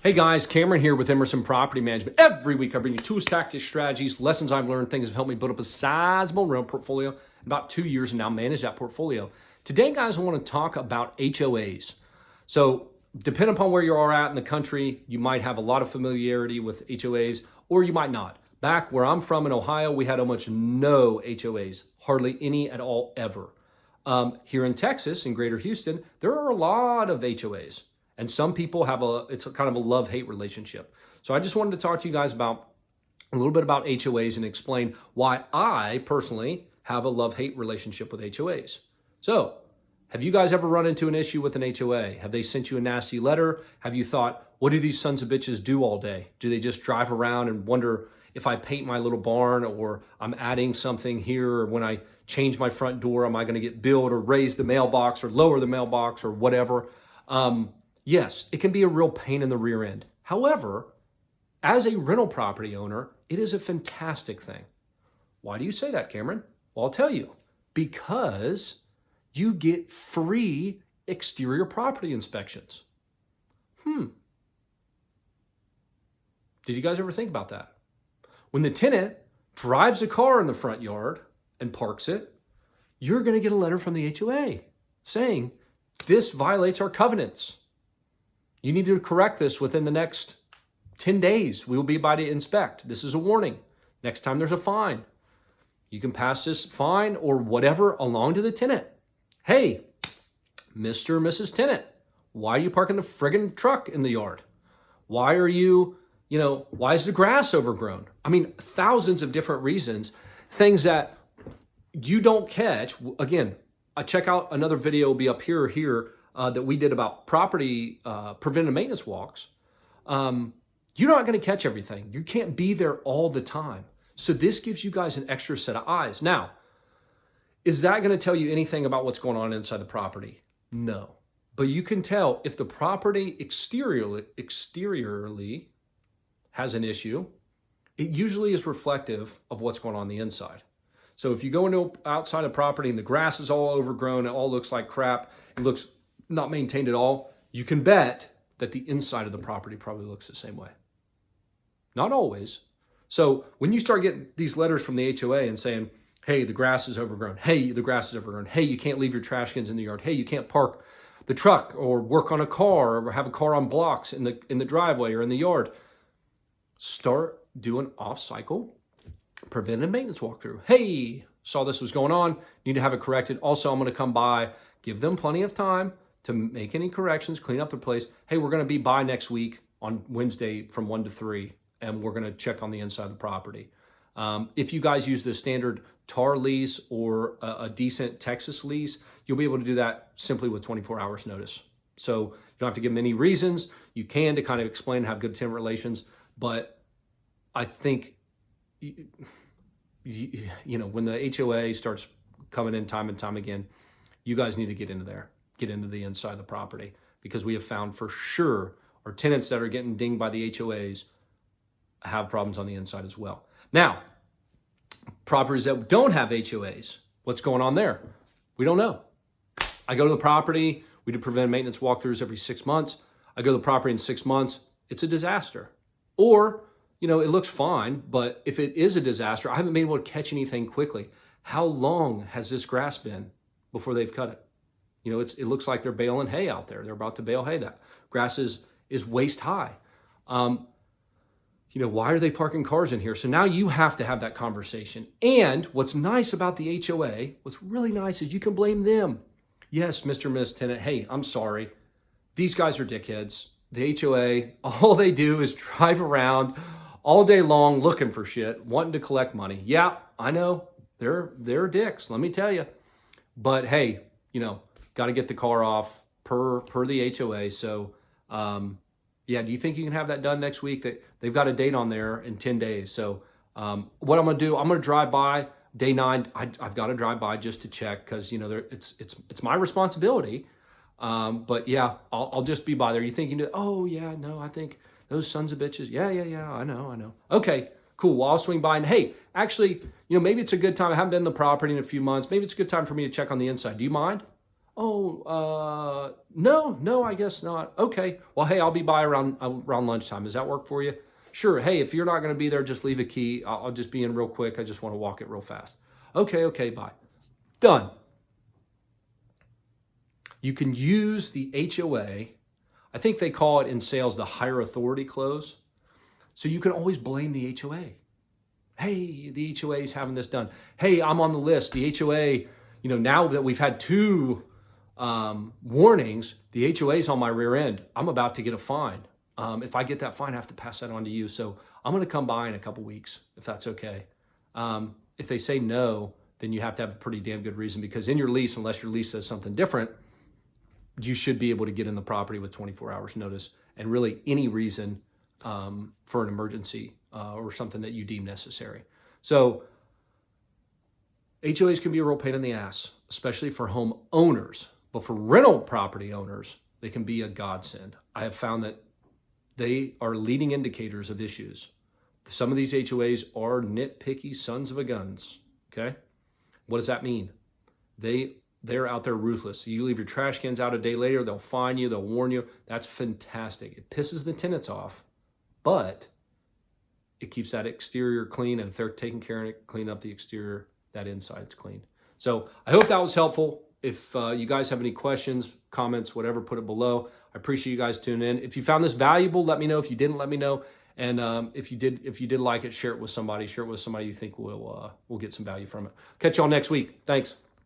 Hey guys, Cameron here with Emerson Property Management. Every week I bring you tools, tactics, strategies, lessons I've learned, things that have helped me build up a sizable rental portfolio in about 2 years and now manage that portfolio. Today, guys, I want to talk about HOAs. So depending upon where you are at in the country, you might have a lot of familiarity with HOAs or you might not. Back where I'm from in Ohio, we had almost no HOAs, hardly any at all ever. Here in Texas, in Greater Houston, there are a lot of HOAs. And some people have it's kind of a love-hate relationship. So I just wanted to talk to you guys about a little bit about HOAs and explain why I personally have a love-hate relationship with HOAs. So have you guys ever run into an issue with an HOA? Have they sent you a nasty letter? Have you thought, what do these sons of bitches do all day? Do they just drive around and wonder if I paint my little barn or I'm adding something here, or when I change my front door, am I going to get billed or raise the mailbox or lower the mailbox or whatever? Yes, it can be a real pain in the rear end. However, as a rental property owner, it is a fantastic thing. Why do you say that, Cameron? Well, I'll tell you. Because you get free exterior property inspections. Did you guys ever think about that? When the tenant drives a car in the front yard and parks it, you're going to get a letter from the HOA saying, this violates our covenants. You need to correct this within the next 10 days. We will be by to inspect. This is a warning. Next time there's a fine. You can pass this fine or whatever along to the tenant. Hey, Mr. or Mrs. Tenant, why are you parking the friggin' truck in the yard? Why are you, why is the grass overgrown? I mean, thousands of different reasons, things that you don't catch. Again, I check out another video, will be up here or here, that we did about property preventive maintenance walks. You're not going to catch everything. You can't be there all the time. So this gives you guys an extra set of eyes. Now, is that going to tell you anything about what's going on inside the property? No. But you can tell if the property exteriorly has an issue, it usually is reflective of what's going on the inside. So if you go into outside a property and the grass is all overgrown, it all looks like crap, it looks not maintained at all, you can bet that the inside of the property probably looks the same way. Not always. So when you start getting these letters from the HOA and saying, hey, the grass is overgrown. Hey, the grass is overgrown. Hey, you can't leave your trash cans in the yard. Hey, you can't park the truck or work on a car or have a car on blocks in the driveway or in the yard. Start doing off-cycle preventive maintenance walkthrough. Hey, saw this was going on. Need to have it corrected. Also, I'm going to come by, give them plenty of time to make any corrections, clean up the place. Hey, we're going to be by next week on Wednesday from 1 to 3, and we're going to check on the inside of the property. If you guys use the standard TAR lease or a decent Texas lease, you'll be able to do that simply with 24 hours notice. So you don't have to give them any reasons. You can to kind of explain and have good tenant relations. But I think, when the HOA starts coming in time and time again, you guys need to get into there. Get into the inside of the property, because we have found for sure our tenants that are getting dinged by the HOAs have problems on the inside as well. Now, properties that don't have HOAs, what's going on there? We don't know. I go to the property, we do preventive maintenance walkthroughs every 6 months. I go to the property in 6 months, it's a disaster. Or, it looks fine, but if it is a disaster, I haven't been able to catch anything quickly. How long has this grass been before they've cut it? It looks like they're baling hay out there. They're about to bale hay. That grass is waist high. Why are they parking cars in here? So now you have to have that conversation. And what's nice about the HOA, what's really nice is you can blame them. Yes, Mr. and Ms. Tenant, hey, I'm sorry. These guys are dickheads. The HOA, all they do is drive around all day long looking for shit, wanting to collect money. Yeah, I know. They're dicks, let me tell you. But hey, got to get the car off per the HOA. So, do you think you can have that done next week? They've got a date on there in 10 days. So, what I'm going to do, I'm going to drive by day 9. I've got to drive by just to check because, it's my responsibility. But yeah, I'll just be by there. You think you can do, oh yeah, no, I think those sons of bitches. Yeah, I know. Okay, cool. Well, I'll swing by and hey, actually, maybe it's a good time. I haven't been in the property in a few months. Maybe it's a good time for me to check on the inside. Do you mind? Oh, no, I guess not. Okay. Well, hey, I'll be by around lunchtime. Does that work for you? Sure. Hey, if you're not going to be there, just leave a key. I'll just be in real quick. I just want to walk it real fast. Okay, bye. Done. You can use the HOA. I think they call it in sales the higher authority close. So you can always blame the HOA. Hey, the HOA is having this done. Hey, I'm on the list. The HOA, now that we've had two warnings, the HOA is on my rear end. I'm about to get a fine. If I get that fine, I have to pass that on to you. So I'm going to come by in a couple weeks, if that's okay. If they say no, then you have to have a pretty damn good reason, because in your lease, unless your lease says something different, you should be able to get in the property with 24 hours notice, and really any reason for an emergency or something that you deem necessary. So HOAs can be a real pain in the ass, especially for home owners. But for rental property owners, they can be a godsend. I have found that they are leading indicators of issues. Some of these HOAs are nitpicky sons of a guns, okay? What does that mean? They're out there ruthless. You leave your trash cans out a day later, they'll fine you, they'll warn you. That's fantastic. It pisses the tenants off, but it keeps that exterior clean, and if they're taking care of it, clean up the exterior, that inside's clean. So I hope that was helpful. If you guys have any questions, comments, whatever, put it below. I appreciate you guys tuning in. If you found this valuable, let me know. If you didn't, let me know. And if you did like it, share it with somebody. Share it with somebody you think will get some value from it. Catch y'all next week. Thanks.